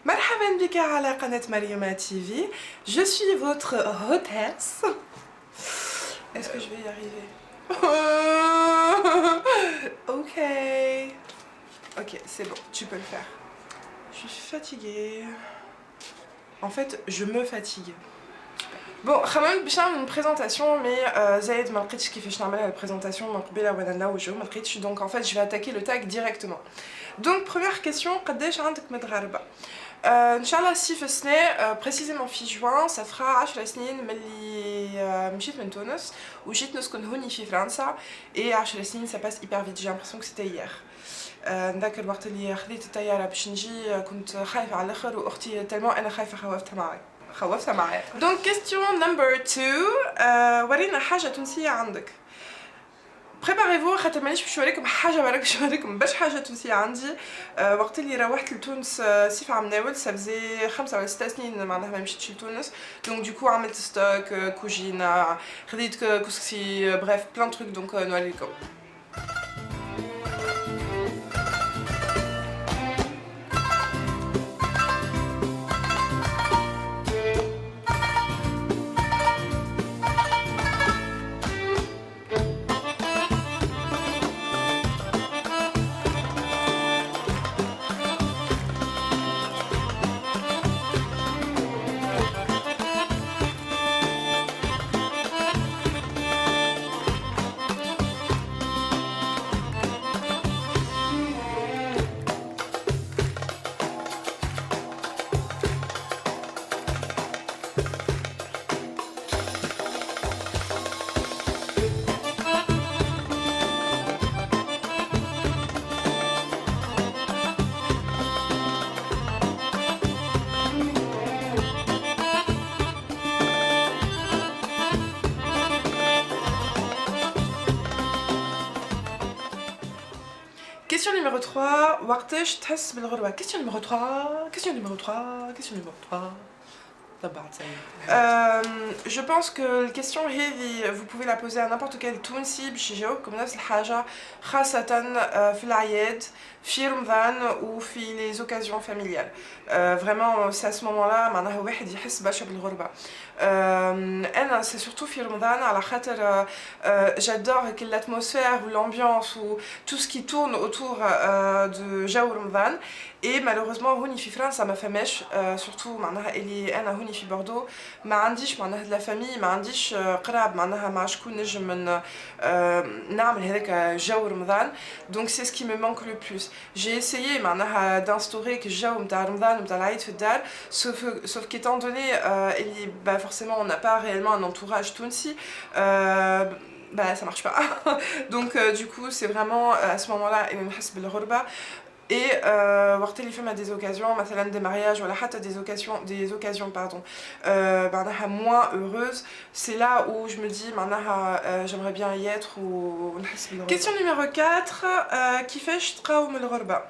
Marhaban bika ala qanat Mariama TV. Je suis votre hôtesse. Est-ce que je vais y arriver? Ok. Ok, c'est bon, tu peux le faire. Je suis fatiguée. En fait, je me fatigue. Bon, خلينا باش نعمل une présentation mais زايد ما لقيتش كيفاش نعملها البريزونطاسيون من قبيله وانا نلوجو ما لقيتش donc en fait je vais attaquer le tag directement. Donc première question قداش عندك متغربه؟ ان شاء الله في السنه بريسيزمون في جوان ça fera 10 سنين ملي مشيت من تونس وجيت نسكن هوني في فرنسا et 10 سنين ça passe hyper vite j'ai l'impression que c'était hier. ذاك الوقت اللي خديت الطياره باش نجي كنت خايفه على الاخر واختي تالمون انا خايفه خوفتها معايا. دونك كيستيون نمبر 2 ورينا حاجه تونسيه عندك. بريباريفو خاطر مانيش باش نوريكم حاجه باش نوريكم باش حاجه تونسيه عندي. وقت اللي روحت لتونس سيف عام ناول سافزي 5 ولا 6 سنين معناها ما مشيتش لتونس دونك دوكو عملت ستوك كوجينه خديت كسكسي بريف بلان تروك دونك نوريكم. Question numéro 3, وقتاش تحس بالغربة؟ Question numéro 3, question numéro 3, question numéro 3. Je pense que la question vous pouvez la poser à n'importe quel تونسي باش يجاوبكم نفس الحاجة خاصة في الأعياد في رمضان وفي les occasions familiales. Vraiment c'est à ce moment-là معناها واحد يحس برشا بالغربة. أنا c'est surtout في رمضان على خاطر j'adore l'atmosphère ou l'ambiance ou tout ce qui tourne autour de جو رمضان. Et malheureusement هوني في فرنسا ما فماش surtout معناها اللي انا هوني في بوردو ما عنديش معناها لا فامي ما عنديش قراب معناها مع شكون نجم نعمل هذاك جو رمضان donc c'est ce qui me manque le plus. J'ai essayé معناها d'instaurer que الجو نتاع رمضان ونتاع العيد في الدار sauf qu'étant donné bah forcément on n'a pas réellement un entourage tunsi bah ça marche pas donc du coup c'est vraiment à ce moment-là اللي نحس بالغربة. Et وقت اللي فما des occasions مثلا des mariages ولا حتى des occasions pardon معناها moins heureuses c'est là où je me dis معناها j'aimerais bien y être ونحس بالغربة. Question numéro 4 كيفاش تقاوم الغربة؟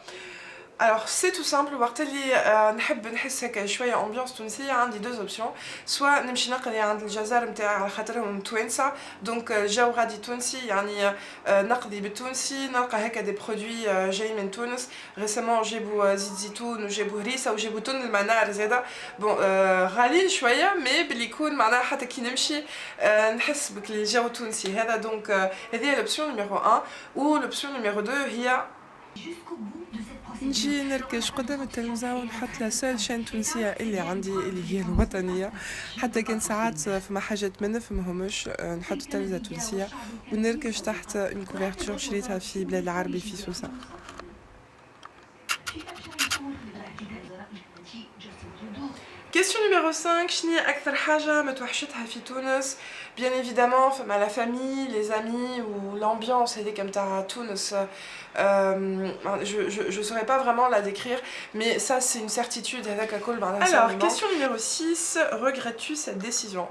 Alors c'est tout simple وقت اللي نحب نحس هكا شويه امبيونس تونسيه عندي دوز اوبسيون سوا نمشي نقري عند الجزائر نتاعي على خاطرهم توانسه دونك الجو غادي تونسي يعني نقضي بالتونسي نلقى هكا دي برودوي جاي من تونس ريسيمون جابوا زيت زيتون وجابوا هريسه وجابوا تن المنار زاده بون غاليين شويه مي باللي يكون معناها حتى كي نمشي نحس بك الجو التونسي هذا دونك هذه هي لوبسيون نيميرو 1 و لوبسيون نيميرو 2 هي نجي نركش قدام التلفزة ونحط لا سول شين تونسية اللي عندي اللي هي الوطنية حتى كان ساعات فما حاجات ما نفهمهمش نحط التلفزة التونسية ونركش تحت اون كوفرتور شريتها في بلاد العربي في سوسة. Question numéro 5, شنو أكثر حاجة متوحشتها في تونس؟ Bien évidemment, la famille, les amis ou l'ambiance est comme à Tunis. Je saurais pas vraiment la décrire, mais ça c'est une certitude avec la col. Alors, question numéro 6, regrettes-tu cette décision?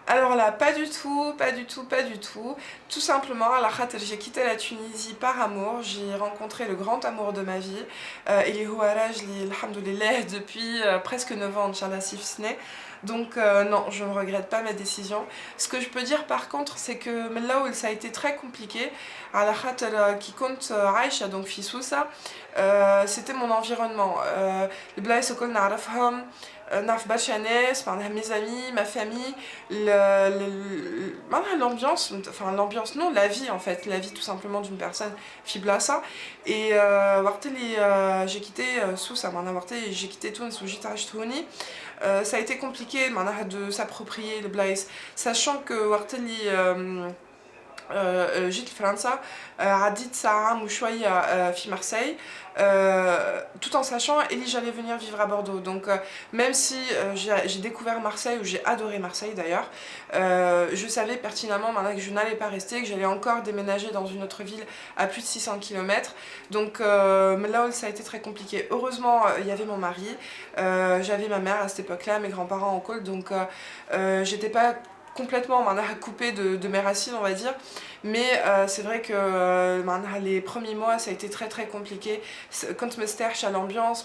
Alors là, pas du tout, pas du tout, pas du tout. Tout simplement, à la khater, j'ai quitté la Tunisie par amour. J'ai rencontré le grand amour de ma vie. Et les Houaraj, alhamdoulilah, depuis presque 9 ans, Inch'Allah, si ce n'est. Donc non, je ne regrette pas ma décision. Ce que je peux dire par contre, c'est que là où ça a été très compliqué, à la khater qui compte Aïcha, donc Fissoussa, c'était mon environnement. Les بلايص الكل نعرفهم نعرف برشا ناس معناها mes amis, ma famille, معناها l'ambiance, enfin l'ambiance non, la vie en fait, la vie tout simplement d'une personne في بلاصة. Et وقت اللي j'ai quitté سوسة معناها وقت اللي j'ai quitté تونس وجيت عشت هوني ça a été compliqué معناها de s'approprier البلايص sachant que وقت اللي جيت لفرنسا عديت ساعة وشوية في Marseille tout en sachant et j'allais venir vivre à Bordeaux. Donc même si j'ai découvert Marseille, ou j'ai adoré Marseille d'ailleurs, je savais pertinemment maintenant que je n'allais pas rester, que j'allais encore déménager dans une autre ville à plus de 600 km. Donc là ça a été très compliqué. Heureusement il y avait mon mari, j'avais ma mère à cette époque-là, mes grands-parents en col, donc j'étais pas complètement coupée de mes racines on va dire, mais c'est vrai que les premiers mois ça a été très compliqué. كنت مسترشة l'ambiance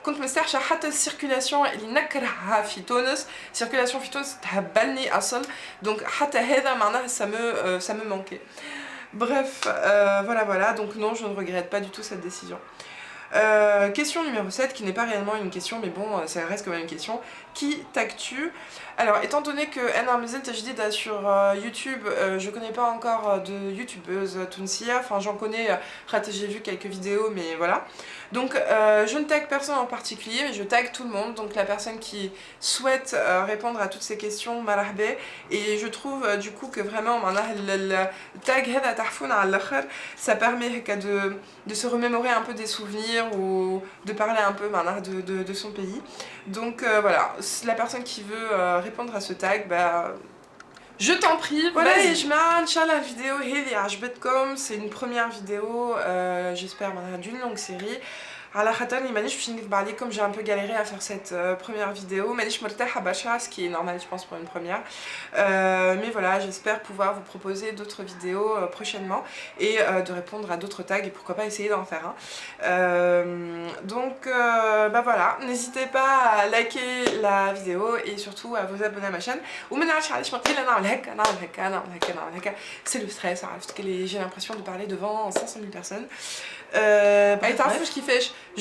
كنت مسترشة حتى السيركولاسيون اللي نكرهها في تونس. circulation في تونس تهبلني أصل، donc حتى هذا معناها ça me manquait. Bref, voilà, donc non, je ne regrette pas du tout cette décision. Question numéro 7, qui n'est pas réellement une question, mais bon, ça reste quand même une question. Qui tagues-tu? Alors, étant donné que Anna Mazel Tajdida sur YouTube, je connais pas encore de youtubeuse Tunisia, enfin j'en connais, j'ai vu quelques vidéos, mais voilà. Donc je ne tag personne en particulier, mais je tag tout le monde, donc la personne qui souhaite répondre à toutes ces questions, marahba. Et je trouve du coup que vraiment, le tag ça permet de se remémorer un peu des souvenirs ou de parler un peu de son pays. Donc voilà, la personne qui veut répondre à ce tag, bah, je t'en prie, voilà. Et je mets Inch'Allah la vidéo c'est une première vidéo, j'espère d'une longue série. على خاطر مانيش باش نكذب عليكم, j'ai un peu galéré à faire cette première vidéo, مانيش مرتاحة برشا, ce qui est normal je pense pour une première, mais voilà, j'espère pouvoir vous proposer d'autres vidéos prochainement et de répondre à d'autres tags et pourquoi pas essayer d'en faire un. Donc bah voilà, n'hésitez pas à liker la vidéo et surtout à vous abonner à ma chaîne. C'est le stress, j'ai l'impression de parler devant 500 000 personnes.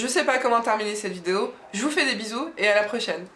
Je sais pas comment terminer cette vidéo, je vous fais des bisous et à la prochaine.